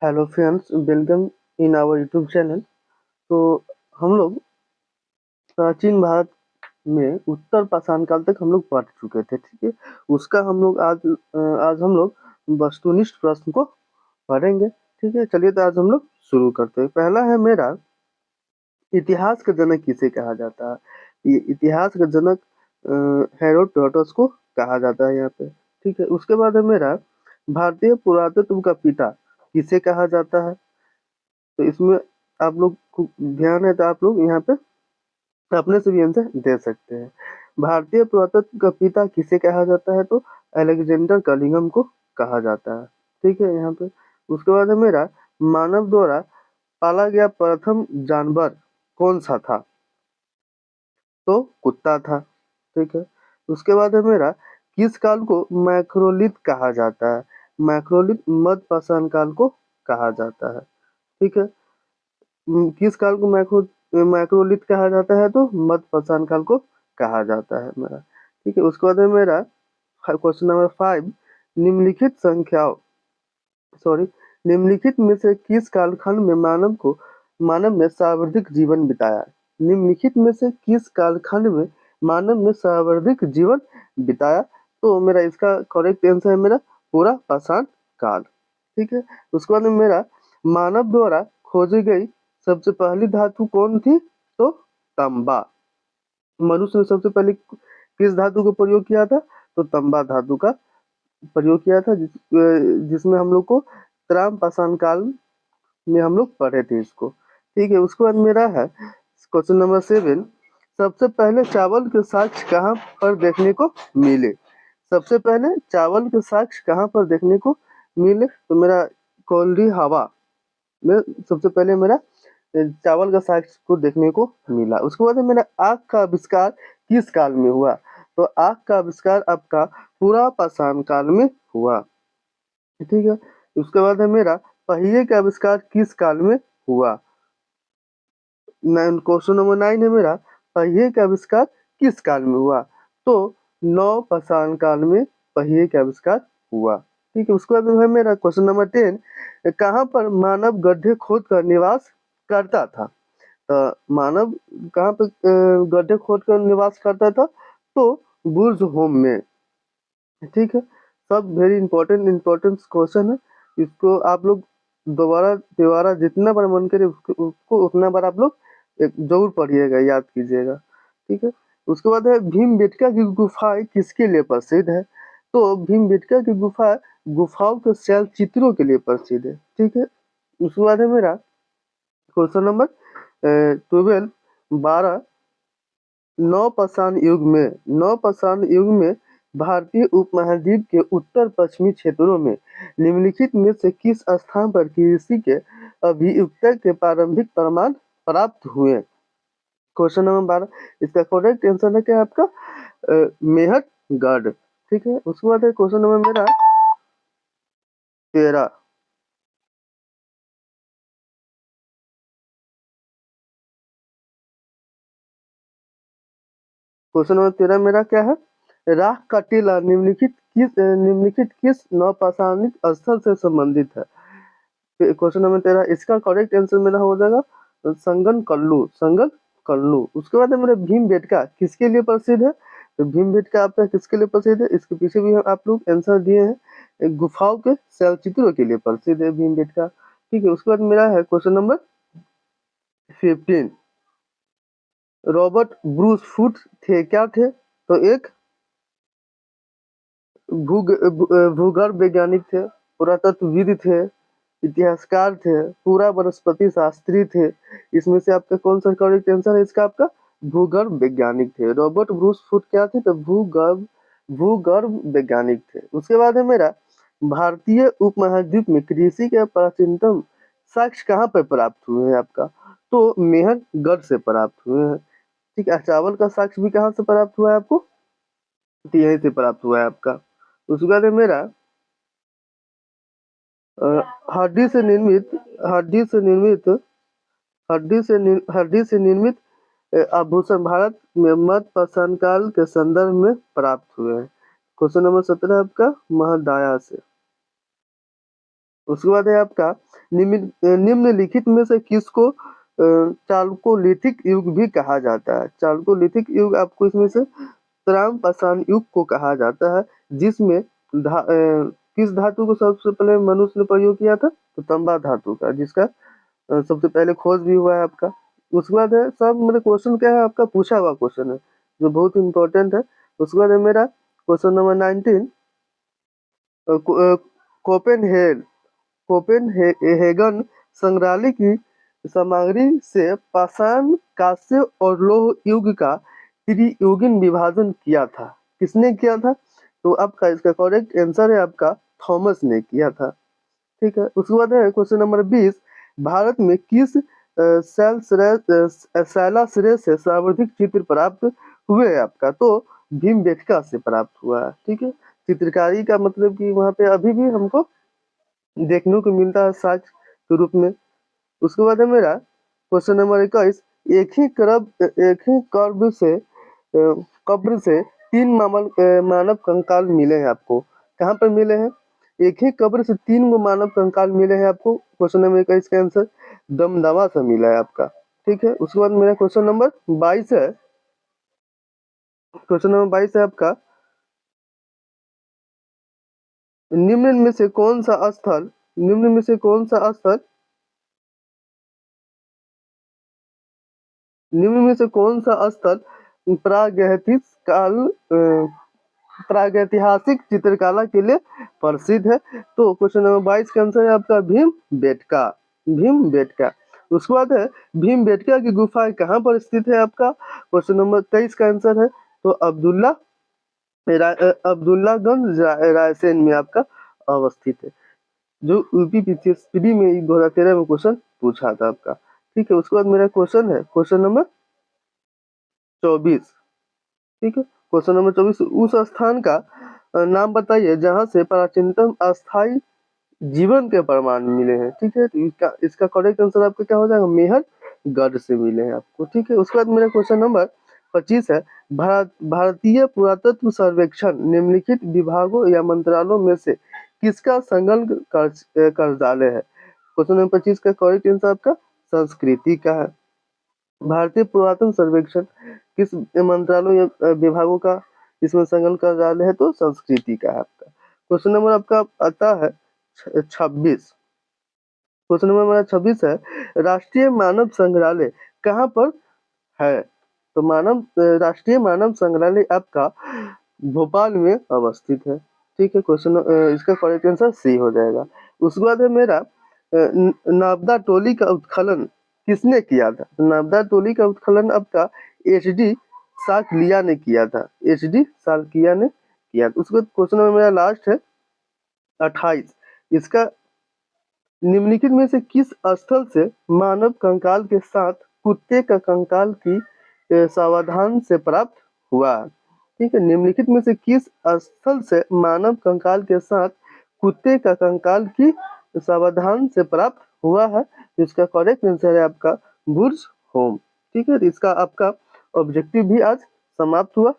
Hello friends, welcome in our YouTube channel. तो हम लोग प्राचीन भारत में उत्तर पाषाण काल तक हम लोग पढ़ चुके थे। ठीक है, उसका हम लोग आज हम लोग वस्तुनिष्ठ प्रश्न को पढ़ेंगे। ठीक है, चलिए तो आज हम लोग शुरू करते हैं। पहला है मेरा, इतिहास का जनक किसे कहा जाता है? ये इतिहास का जनक हेरोडोटस को कहा जाता है यहाँ पे। ठीक है, उसके बाद है मेरा, भारतीय पुरातत्व का पिता किसे कहा जाता है? तो इसमें आप लोग को ध्यान है तो आप लोग यहाँ पे अपने से भी आंसर दे सकते हैं। भारतीय पुरातत्व का पिता किसे कहा जाता है? तो अलेक्जेंडर कलिंगम को कहा जाता है। ठीक है, यहाँ पे उसके बाद है मेरा, मानव द्वारा पाला गया प्रथम जानवर कौन सा था? तो कुत्ता था। ठीक है, उसके बाद है मेरा, किस काल को मैक्रोलिथ कहा जाता है? मैक्रोलिथ मध्य पाषाण काल को कहा जाता है। ठीक है, किस काल को मैक्रोलिथ कहा जाता है? तो मध्य पाषाण काल को कहा जाता है मेरा। ठीक है, उसके बाद है मेरा क्वेश्चन नंबर 5, निम्नलिखित संख्याओं सॉरी निम्नलिखित में से किस कालखंड में मानव ने सर्वाधिक जीवन बिताया? निम्नलिखित में से किस कालखंड में मानव ने सर्वाधिक जीवन बिताया? तो मेरा इसका करेक्ट आंसर है मेरा पूरा पाषाण काल। ठीक है, उसके बाद में मेरा, मानव द्वारा खोजी गई सबसे पहली धातु कौन थी? तो तांबा। मनुष्य ने सबसे पहले किस धातु का प्रयोग किया था? तो तांबा धातु का प्रयोग किया था, जिसमें हम लोग को त्राम पाषाण काल में हम लोग पढ़े थे इसको। ठीक है, उसके बाद मेरा है क्वेश्चन नंबर 7, सबसे पहले चावल के साक्ष्य कहाँ पर देखने को मिले? सबसे पहले चावल के साक्ष्य कहाँ पर देखने को मिले? तो मेरा कोल्डी हवा में सबसे पहले मेरा चावल का साक्ष्य को देखने को मिला। उसके बाद है मेरा, आग का आविष्कार किस काल में हुआ? तो आग का आविष्कार आपका पूरा पाषाण काल में हुआ। ठीक है, उसके बाद है मेरा, पहिए का आविष्कार किस काल में हुआ? क्वेश्चन नंबर 9 है मेरा, पहिए का आविष्कार किस काल में हुआ? तो नौ पाषाण काल में पहिए का आविष्कार हुआ। ठीक है, उसके बाद है मेरा क्वेश्चन नंबर 10, कहाँ पर मानव गड्ढे खोद कर निवास करता था? मानव कहाँ पे गड्ढे खोद कर निवास करता था? तो बुर्ज होम में। ठीक है, सब वेरी इंपॉर्टेंट इंपॉर्टेंट क्वेश्चन है। इसको आप लोग दोबारा तिबारा जितना बार मन करे उसको उतना बार आप लोग जरूर पढ़िएगा, याद कीजिएगा। ठीक है, उसके बाद है, भीमबेटका की गुफाएं किसके लिए प्रसिद्ध है? तो भीमबेटका की गुफाओं के शैल चित्रों के लिए प्रसिद्ध है। ठीक है, उसके बाद है मेरा क्वेश्चन नंबर 12, 12, नवपाषाण युग में भारतीय उपमहाद्वीप के उत्तर पश्चिमी क्षेत्रों में निम्नलिखित में से किस स्थान पर कृषि के अभियुक्तता के प्रारंभिक प्रमाण प्राप्त हुए? क्वेश्चन नंबर 12, इसका करेक्ट आंसर है क्या आपका? मेहरगढ़। ठीक है, उसके बाद है क्वेश्चन नंबर मेरा 13। क्वेश्चन नंबर 13 मेरा क्या है, राख का टीला निम्नलिखित किस नवपाषाणिक स्थल से संबंधित है? क्वेश्चन नंबर 13, इसका करेक्ट आंसर मेरा हो जाएगा संगन कल्लू। उसके बाद है मेरा, भीमबेटका किसके लिए प्रसिद्ध है? तो भीमबेटका आपका किसके लिए प्रसिद्ध है? इसके पीछे भी आप लोग आंसर दिए हैं, गुफाओं के शैलचित्रों के लिए प्रसिद्ध है भीमबेटका। ठीक है, उसके बाद मेरा है question number 15, Robert Bruce foot थे क्या थे? तो एक भूगर्भ वैज्ञानिक थे, पुरातत्वविद थे, इतिहासकार थे, पूरा वनस्पति शास्त्री थे। इसमें से आपका कौन सा करेक्ट आंसर है? इसका आपका भूगर्भ वैज्ञानिक थे। रॉबर्ट ब्रूस फुट क्या थे? तो भूगर्भ वैज्ञानिक थे। उसके बाद है मेरा, भारतीय उपमहाद्वीप में कृषि के प्राचीनतम साक्ष्य कहाँ पर प्राप्त हुए हैं आपका? तो मेहरगढ़ से प्राप्त हुए हैं। ठीक है, चावल का साक्ष्य भी कहाँ से प्राप्त हुआ है आपको? तो यहीं से प्राप्त हुआ है आपका। उसके बाद है मेरा, अ, हड्डी से निर्मित हड्डी से निर्मित हड्डी से निर्मित आभूषण भारत में मध्य पाषाण काल के संदर्भ में प्राप्त हुए हैं। क्वेश्चन नंबर 17 आपका, महदाया से। उसके बाद है आपका, निम्नलिखित में से किसको चालकोलिथिक युग भी कहा जाता है? चालकोलिथिक युग आपको इसमें से त्राम पाषाण युग को कहा जाता है, जिसमें किस धातु को सबसे पहले मनुष्य ने प्रयोग किया था? तो तांबा धातु का, जिसका सबसे पहले खोज भी हुआ है आपका। उसके बाद है सब मेरा क्वेश्चन क्या है, आपका पूछा हुआ क्वेश्चन है जो बहुत इंपॉर्टेंट है। उसके बाद है मेरा क्वेश्चन नंबर 19, कोपेनहेगन कोपेनहेगन संग्रहालय की सामग्री से पाषाण, कांस्य और लौह युग का त्रियुगीन विभाजन किया था। किसने किया था? तो आपका इसका करेक्ट आंसर है आपका थॉमस ने किया था। ठीक है। उसके बाद है क्वेश्चन नंबर 20, भारत में किस शैलाश्रय से सर्वाधिक चित्र प्राप्त हुए हैं आपका? तो भीमबेटका से प्राप्त हुआ है। ठीक है। चित्रकारी का मतलब कि वहाँ पे अभी भी हमको देखने को मिलता है साक्ष्य के रूप में। उसके बाद है मेरा क्वेश्चन नंबर 21, एक ही कब्र से 3 मानव कंकाल मिले हैं आपको। कहाँ पर मिले हैं? एक ही कब्र से 3 मानव कंकाल मिले हैं आपको। क्वेश्चन नंबर 21 का आंसर दमदमा से मिला है आपका। ठीक है। उसके बाद मेरा क्वेश्चन नंबर 22 है। क्वेश्चन नंबर 22 है आपका, निम्न में से कौन सा स्थल निम्न में से कौन सा स्थल निम्न में से कौन सा स्थल प्रागैतिहासिक काल प्रागैतिहासिक चित्रकला के लिए प्रसिद्ध है? तो क्वेश्चन नंबर 22 का आंसर है आपका भीमबेटका। भीमबेटका। उसके बाद है भीमबेटका की गुफा कहाँ पर स्थित है आपका? क्वेश्चन नंबर 23 का आंसर है तो अब्दुल्लागंज रायसेन में आपका अवस्थित है, जो यूपी पीसीएसपी में 2013 में क्वेश्चन पूछा था आपका। ठीक है। उसके बाद मेरा क्वेश्चन है क्वेश्चन नंबर 24। ठीक है। क्वेश्चन नंबर 24, उस स्थान का नाम बताइए जहां से प्राचीनतम अस्थायी जीवन के प्रमाण मिले हैं। ठीक है। तो इसका करेक्ट आंसर आपका क्या हो जाएगा? मेहरगढ़ से मिले हैं आपको। ठीक है। उसके बाद मेरा क्वेश्चन नंबर 25 है, भारतीय पुरातत्व सर्वेक्षण निम्नलिखित विभागों या मंत्रालयों में से किसका संलग्न कार्यालय है? क्वेश्चन नंबर 25 का करेक्ट आंसर आपका संस्कृति का है। भारतीय पुरातन सर्वेक्षण किस मंत्रालय या विभागों का इसमें संलग्न कार्यालय है? तो संस्कृति का है आपका। क्वेश्चन नंबर आपका आता है 26। क्वेश्चन नंबर हमारा 26 है, राष्ट्रीय मानव संग्रहालय कहाँ पर है? तो राष्ट्रीय मानव संग्रहालय आपका भोपाल में अवस्थित है। ठीक है। क्वेश्चन इसका करेक्ट आंसर सी हो जाएगा। उसके बाद है मेरा नाबदा टोली का उत्खनन किसने किया था? नाबदा टोली का उत्खनन आपका HD साकलिया ने किया था। HD साकलिया ने किया था। उसके बाद क्वेश्चन नंबर मेरा लास्ट है 28, इसका निम्नलिखित में से किस स्थल से मानव कंकाल के साथ कुत्ते का कंकाल की सावधान से प्राप्त हुआ? ठीक है। निम्नलिखित में से किस स्थल से मानव कंकाल के साथ कुत्ते का कंकाल की सावधान से प्राप्त हुआ है? इसका करेक्ट आंसर है आपका बुर्ज होम। ठीक है। तो इसका आपका ऑब्जेक्टिव भी आज समाप्त हुआ।